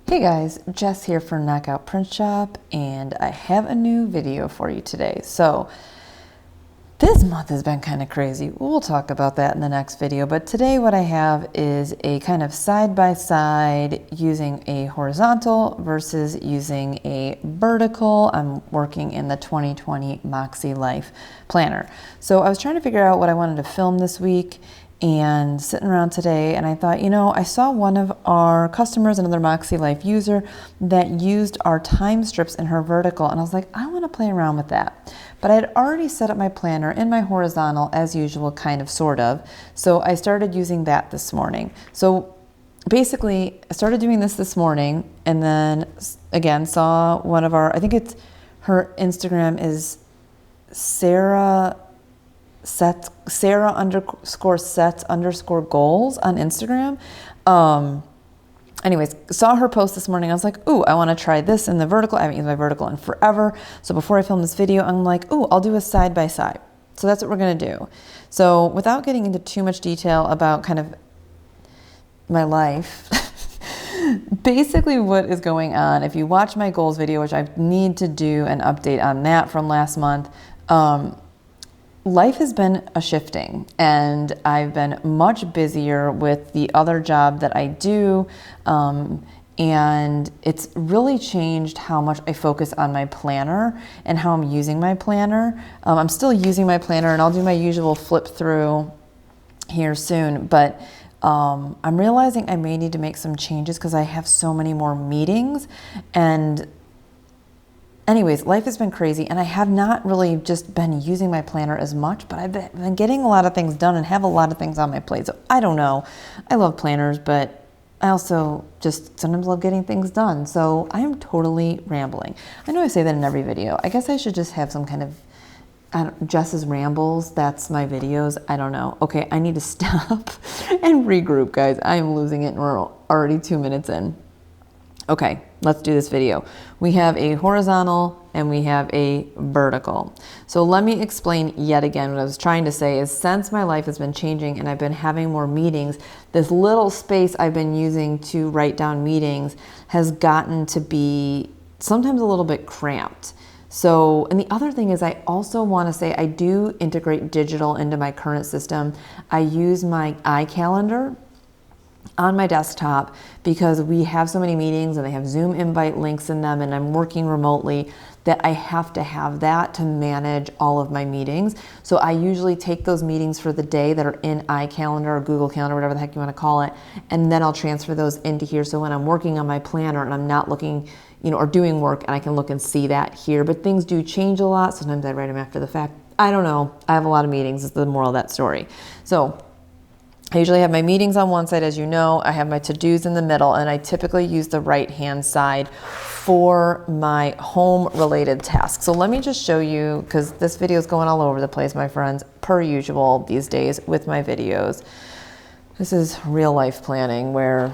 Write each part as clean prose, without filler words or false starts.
Hey guys, Jess here for Knockout Print Shop, and I have a new video for you today. So this month has been kind of crazy. We'll talk about that in the next video, but today what I have is a kind of side-by-side using a horizontal versus using a vertical. I'm working in the 2020 Makse Life Planner. So I was trying to figure out what I wanted to film this week and sitting around today, and I thought, you know, I saw one of our customers, another Makse Life user, that used our time strips in her vertical, and I was like, I want to play around with that. But I had already set up my planner in my horizontal as usual, kind of, sort of. So I started using that this morning. So basically, I started doing this morning, and then again saw one of our, I think it's her Instagram is Sarah underscore sets underscore goals on Instagram. Anyways, saw her post this morning. I was like, ooh, I want to try this in the vertical. I haven't used my vertical in forever. So before I film this video, I'm like, ooh, I'll do a side by side. So that's what we're going to do. So without getting into too much detail about kind of my life, basically what is going on, if you watch my goals video, which I need to do an update on that from last month, life has been a shifting, and I've been much busier with the other job that I do, and it's really changed how much I focus on my planner and how I'm using my planner. I'm still using my planner, and I'll do my usual flip through here soon, but I'm realizing I may need to make some changes because I have so many more meetings. And anyways, life has been crazy, and I have not really just been using my planner as much, but I've been getting a lot of things done and have a lot of things on my plate. So I don't know. I love planners, but I also just sometimes love getting things done. So I am totally rambling. I know I say that in every video. I guess I should just have some kind of, Jess's rambles. That's my videos. I don't know. Okay, I need to stop and regroup, guys. I am losing it, and we're already 2 minutes in. Okay, let's do this video. We have a horizontal and we have a vertical. So let me explain yet again what I was trying to say is, since my life has been changing and I've been having more meetings, this little space I've been using to write down meetings has gotten to be sometimes a little bit cramped. So, and the other thing is, I also want to say I do integrate digital into my current system. I use my iCalendar on my desktop because we have so many meetings and they have Zoom invite links in them, and I'm working remotely, that I have to have that to manage all of my meetings. So I usually take those meetings for the day that are in iCalendar or Google Calendar, whatever the heck you want to call it, and then I'll transfer those into here. So when I'm working on my planner and I'm not looking, you know, or doing work, and I can look and see that here. But things do change a lot. Sometimes I write them after the fact. I don't know. I have a lot of meetings is the moral of that story. So I usually have my meetings on one side, as you know. I have my to-dos in the middle, and I typically use the right-hand side for my home-related tasks. So let me just show you, because this video is going all over the place, my friends, per usual these days with my videos. This is real life planning where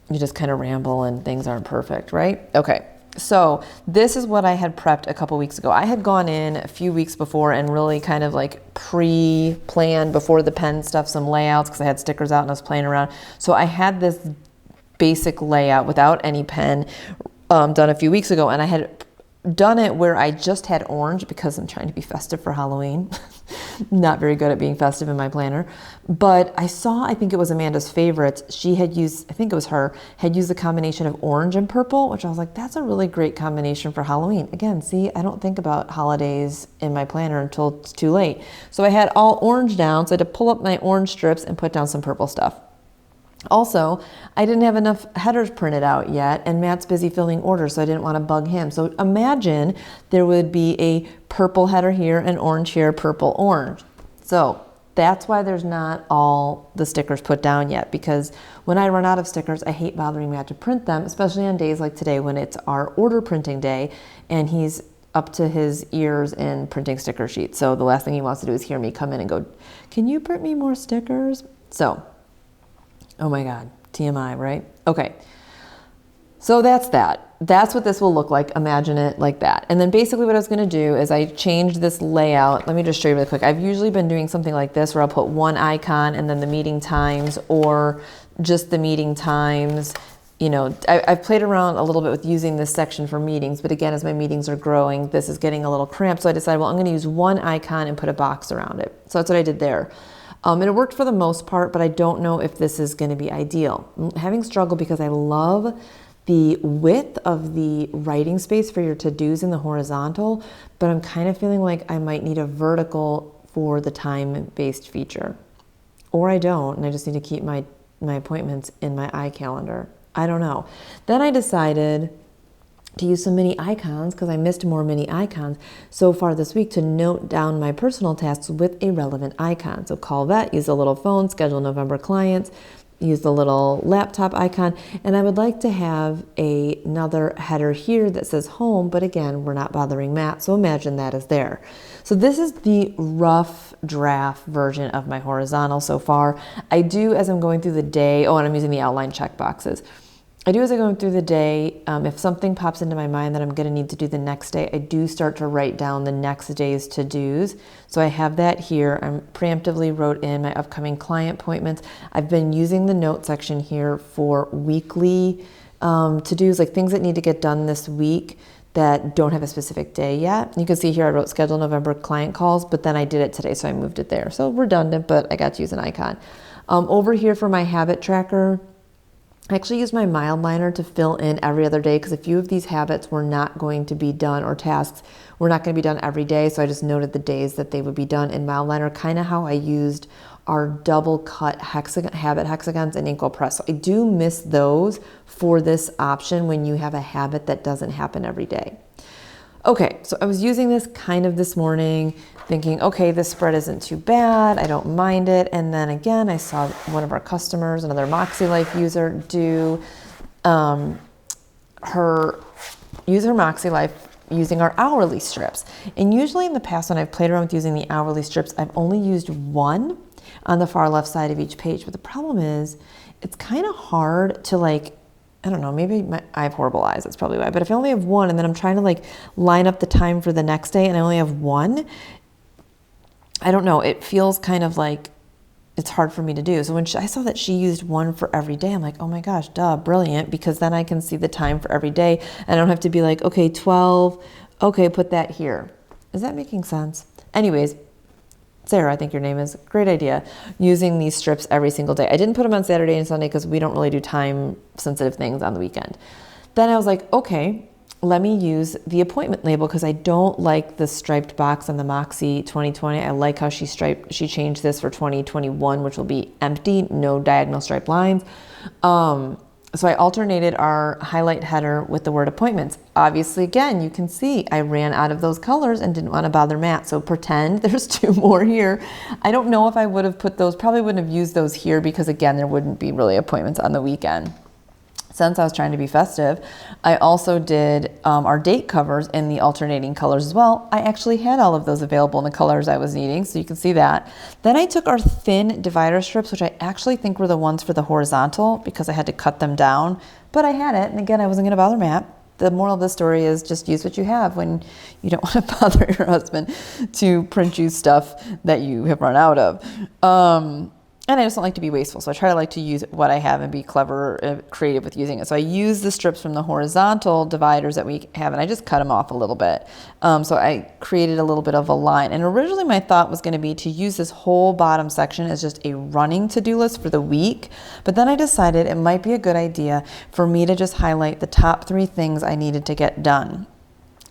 you just kind of ramble and things aren't perfect, right? Okay. So this is what I had prepped a couple weeks ago. I had gone in a few weeks before and really kind of like pre-planned before the pen stuff, some layouts, because I had stickers out and I was playing around. So I had this basic layout without any pen done a few weeks ago, and I had done it where I just had orange because I'm trying to be festive for Halloween. Not very good at being festive in my planner. But I saw, I think it was Amanda's favorites, she had used, I think it was her, had used a combination of orange and purple, which I was like, that's a really great combination for Halloween. Again, see, I don't think about holidays in my planner until it's too late. So I had all orange down, so I had to pull up my orange strips and put down some purple stuff. Also, I didn't have enough headers printed out yet, and Matt's busy filling orders, so I didn't want to bug him. So imagine there would be a purple header here, an orange here, purple, orange. So that's why there's not all the stickers put down yet, because when I run out of stickers, I hate bothering Matt to print them, especially on days like today when it's our order printing day, and he's up to his ears in printing sticker sheets. So the last thing he wants to do is hear me come in and go, can you print me more stickers? So oh my God, TMI, right? Okay, so that's that. That's what this will look like. Imagine it like that. And then basically what I was gonna do is I changed this layout. Let me just show you really quick. I've usually been doing something like this where I'll put one icon and then the meeting times, or just the meeting times, I've played around a little bit with using this section for meetings, but again, as my meetings are growing, this is getting a little cramped. So I decided, well, I'm going to use one icon and put a box around it. So that's what I did there. And it worked for the most part, but I don't know if this is going to be ideal. I'm having struggled because I love the width of the writing space for your to-dos in the horizontal, but I'm kind of feeling like I might need a vertical for the time-based feature. Or I don't, and I just need to keep my appointments in my iCalendar. I don't know. Then I decided to use some mini icons because I missed more mini icons so far this week to note down my personal tasks with a relevant icon. So call vet, use the little phone, schedule November clients, use the little laptop icon, and I would like to have another header here that says home, but again, we're not bothering Matt, so imagine that is there. So this is the rough draft version of my horizontal so far. I do, as I'm going through the day, and I'm using the outline checkboxes. I do as I go through the day, if something pops into my mind that I'm going to need to do the next day, I do start to write down the next day's to-dos. So I have that here. I preemptively wrote in my upcoming client appointments. I've been using the note section here for weekly to-dos, like things that need to get done this week that don't have a specific day yet. You can see here I wrote schedule November client calls, but then I did it today, so I moved it there. So redundant, but I got to use an icon. Over here for my habit tracker, I actually used my mild liner to fill in every other day because a few of these habits were not going to be done, or tasks were not going to be done every day. So I just noted the days that they would be done in mild liner, kind of how I used our double cut habit hexagons in Inkwell Press. So I do miss those for this option when you have a habit that doesn't happen every day. Okay, so I was using this kind of this morning, thinking, okay, this spread isn't too bad, I don't mind it. And then again, I saw one of our customers, another Makse Life user, use her Makse Life using our hourly strips. And usually in the past, when I've played around with using the hourly strips, I've only used one on the far left side of each page. But the problem is, it's kind of hard to I don't know, maybe I have horrible eyes, that's probably why. But if I only have one and then I'm trying to line up the time for the next day and I only have one, I don't know, it feels kind of like it's hard for me to do. So when I saw that she used one for every day, I'm like, oh my gosh, duh, brilliant, because then I can see the time for every day and I don't have to be like, okay, 12, okay, put that here. Is that making sense? Anyways, Sarah, I think your name is, great idea, using these strips every single day. I didn't put them on Saturday and Sunday because we don't really do time sensitive things on the weekend. Then I was like, okay, let me use the appointment label because I don't like the striped box on the Makse 2020. I like how she changed this for 2021, which will be empty, no diagonal striped lines. So I alternated our highlight header with the word appointments. Obviously, again, you can see I ran out of those colors and didn't want to bother Matt. So pretend there's two more here. I don't know if I would have put those, probably wouldn't have used those here because again, there wouldn't be really appointments on the weekend. Since I was trying to be festive, I also did our date covers in the alternating colors as well. I actually had all of those available in the colors I was needing, so you can see that. Then I took our thin divider strips, which I actually think were the ones for the horizontal because I had to cut them down, but I had it. And again, I wasn't going to bother Matt. The moral of the story is just use what you have when you don't want to bother your husband to print you stuff that you have run out of. And I just don't like to be wasteful, so I try to use what I have and be clever, creative with using it. So I use the strips from the horizontal dividers that we have, and I just cut them off a little bit. So I created a little bit of a line. And originally my thought was going to be to use this whole bottom section as just a running to-do list for the week. But then I decided it might be a good idea for me to just highlight the top 3 things I needed to get done.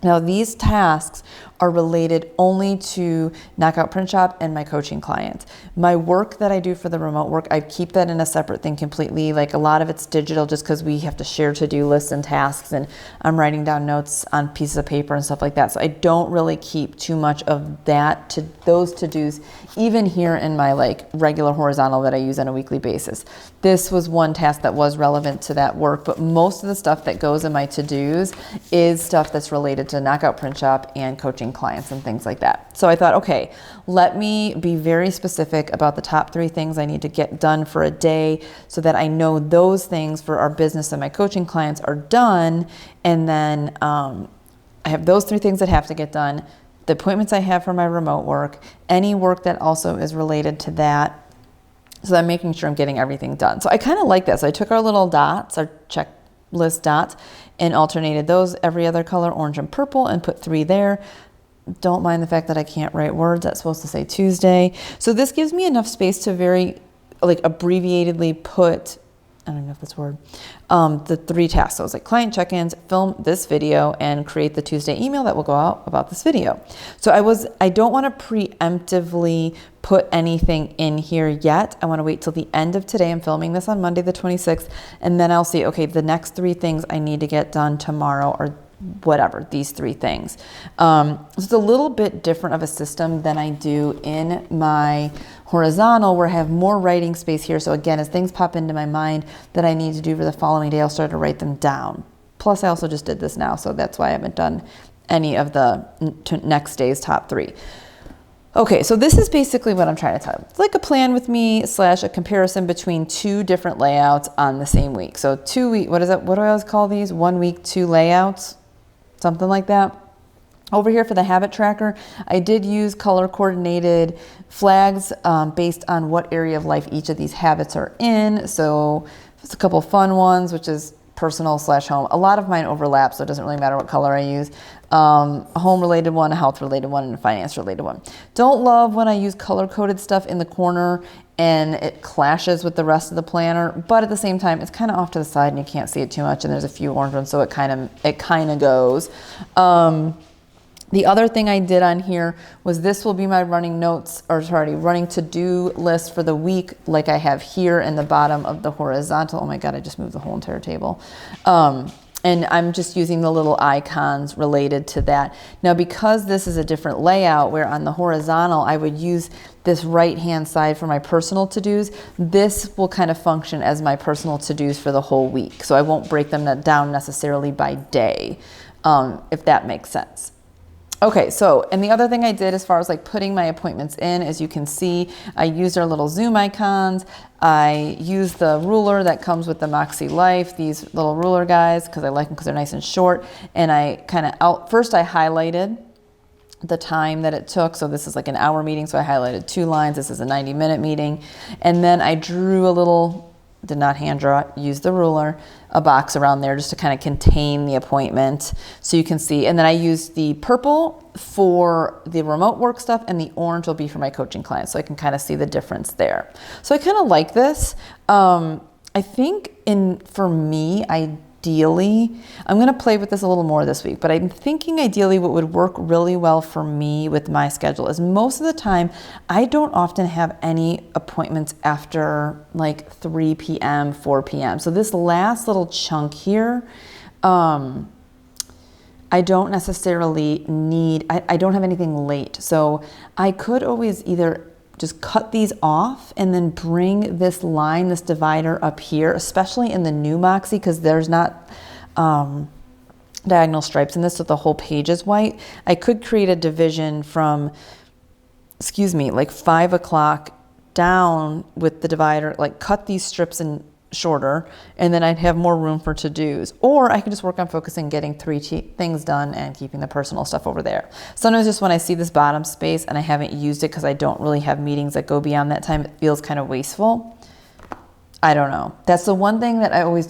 Now, these tasks are related only to Knockout Print Shop and my coaching clients. My work that I do for the remote work, I keep that in a separate thing completely. Like a lot of it's digital just because we have to share to-do lists and tasks, and I'm writing down notes on pieces of paper and stuff like that. So I don't really keep too much of that to those to-dos, even here in my regular horizontal that I use on a weekly basis. This was one task that was relevant to that work, but most of the stuff that goes in my to-dos is stuff that's related to Knockout Print Shop and coaching clients and things like that. So I thought, okay, let me be very specific about the top 3 things I need to get done for a day so that I know those things for our business and my coaching clients are done. And then I have those 3 things that have to get done, the appointments I have for my remote work, any work that also is related to that. So I'm making sure I'm getting everything done. So I kind of like this. I took our little dots, our check list dots and alternated those every other color, orange and purple, and put 3 there. Don't mind the fact that I can't write words. That's supposed to say Tuesday. So this gives me enough space to very like abbreviatedly put, I don't know if that's a word, the 3 tasks. So it's like client check-ins, film this video, and create the Tuesday email that will go out about this video. So I don't want to preemptively put anything in here yet. I want to wait till the end of today. I'm filming this on Monday the 26th, and then I'll see, okay, the next 3 things I need to get done tomorrow are whatever, these 3 things. So it's a little bit different of a system than I do in my horizontal, where I have more writing space here. So again, as things pop into my mind that I need to do for the following day, I'll start to write them down. Plus I also just did this now, so that's why I haven't done any of the next day's top 3. Okay, so this is basically what I'm trying to tell you. It's like a plan with me / a comparison between 2 different layouts on the same week. So 2 week, what is it? What do I always call these? 1 week, 2 layouts, something like that. Over here for the habit tracker, I did use color coordinated flags based on what area of life each of these habits are in. So it's a couple fun ones, which is personal / home. A lot of mine overlap, so it doesn't really matter what color I use. A home related one, a health related one, and a finance related one. Don't love when I use color coded stuff in the corner and it clashes with the rest of the planner, but at the same time, it's kind of off to the side and you can't see it too much, and there's a few orange ones, so it kind of goes. The other thing I did on here was this will be my running to-do list for the week, like I have here in the bottom of the horizontal. Oh my God, I just moved the whole entire table. And I'm just using the little icons related to that. Now, because this is a different layout, where on the horizontal, I would use this right-hand side for my personal to-dos, this will kind of function as my personal to-dos for the whole week. So I won't break them down necessarily by day, if that makes sense. Okay, so, and the other thing I did as far as like putting my appointments in, as you can see, I used our little Zoom icons. I used the ruler that comes with the Makse Life, these little ruler guys, because I like them because they're nice and short. And I first I highlighted the time that it took. So this is like an hour meeting, so I highlighted 2 lines. This is a 90-minute meeting. And then I drew a little, did not hand draw, used the ruler, a box around there just to kind of contain the appointment so you can see. And then I used the purple for the remote work stuff, and the orange will be for my coaching clients, so I can kind of see the difference there. So I kind of like this. I think for me, ideally, I'm going to play with this a little more this week, but I'm thinking ideally what would work really well for me with my schedule is most of the time, I don't often have any appointments after like 3 p.m., 4 p.m. So this last little chunk here, I don't necessarily need, I don't have anything late. So I could always either just cut these off and then bring this line, this divider up here, especially in the new Makse, because there's not diagonal stripes in this, so the whole page is white. I could create a division from, like 5 o'clock down with the divider, like cut these strips in shorter, and then I'd have more room for to-dos. Or I could just work on focusing, getting 3 things done and keeping the personal stuff over there. Sometimes just when I see this bottom space and I haven't used it because I don't really have meetings that go beyond that time, it feels kind of wasteful. I don't know. That's the one thing that I always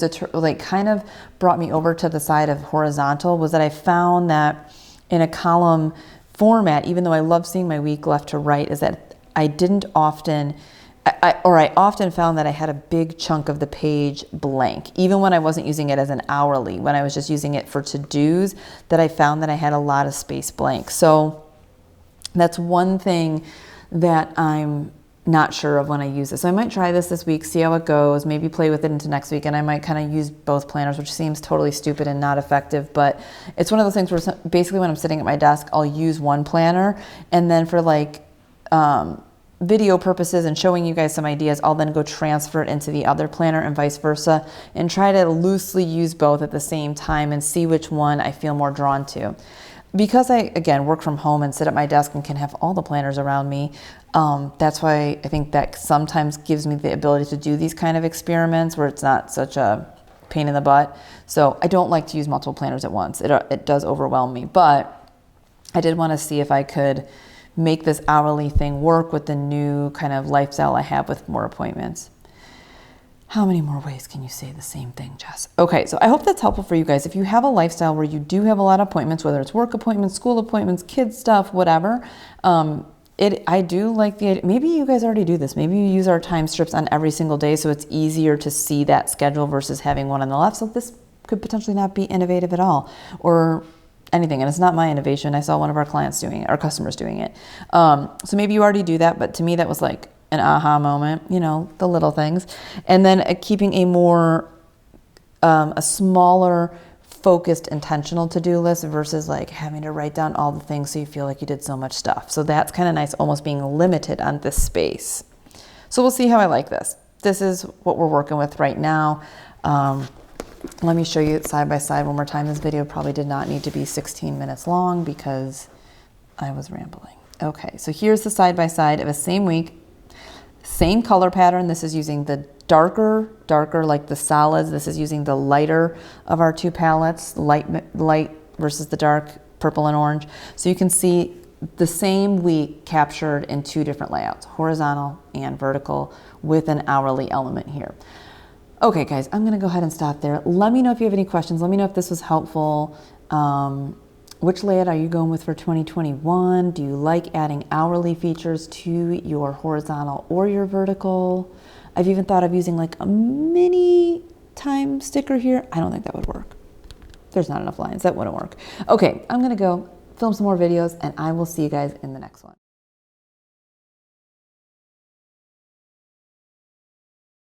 kind of brought me over to the side of horizontal, was that I found that in a column format, even though I love seeing my week left to right, is that I often found that I had a big chunk of the page blank, even when I wasn't using it as an hourly, when I was just using it for to-dos, that I found that I had a lot of space blank. So that's one thing that I'm not sure of when I use this. So I might try this week, see how it goes, maybe play with it into next week, and I might kind of use both planners, which seems totally stupid and not effective, but it's one of those things where basically when I'm sitting at my desk, I'll use one planner, and then for video purposes and showing you guys some ideas, I'll then go transfer it into the other planner and vice versa, and try to loosely use both at the same time and see which one I feel more drawn to. Because I, again, work from home and sit at my desk and can have all the planners around me, that's why I think that sometimes gives me the ability to do these kind of experiments where it's not such a pain in the butt. So I don't like to use multiple planners at once. It does overwhelm me, but I did want to see if I could make this hourly thing work with the new kind of lifestyle I have with more appointments. How many more ways can you say the same thing, Jess? Okay, so I hope that's helpful for you guys. If you have a lifestyle where you do have a lot of appointments, whether it's work appointments, school appointments, kids stuff, whatever, I do like the idea. Maybe you guys already do this. Maybe you use our time strips on every single day, so it's easier to see that schedule versus having one on the left. So this could potentially not be innovative at all, or anything. And it's not my innovation. I saw one of our clients doing it, our customers doing it. So maybe you already do that, but to me that was like an aha moment, you know, the little things. And then keeping a more, a smaller, focused, intentional to-do list versus like having to write down all the things so you feel like you did so much stuff. So that's kind of nice, almost being limited on this space. So we'll see how I like this. This is what we're working with right now. Let me show you it side by side one more time. This video probably did not need to be 16 minutes long because I was rambling. Okay, so here's the side by side of a same week. Same color pattern. This is using the darker like the solids. This is using the lighter of our two palettes, light versus the dark, purple and orange. So you can see the same week captured in two different layouts, horizontal and vertical, with an hourly element here. Okay, guys, I'm gonna go ahead and stop there. Let me know if you have any questions. Let me know if this was helpful. Which layout are you going with for 2021? Do you like adding hourly features to your horizontal or your vertical? I've even thought of using like a mini time sticker here. I don't think that would work. There's not enough lines. That wouldn't work. Okay, I'm gonna go film some more videos and I will see you guys in the next one.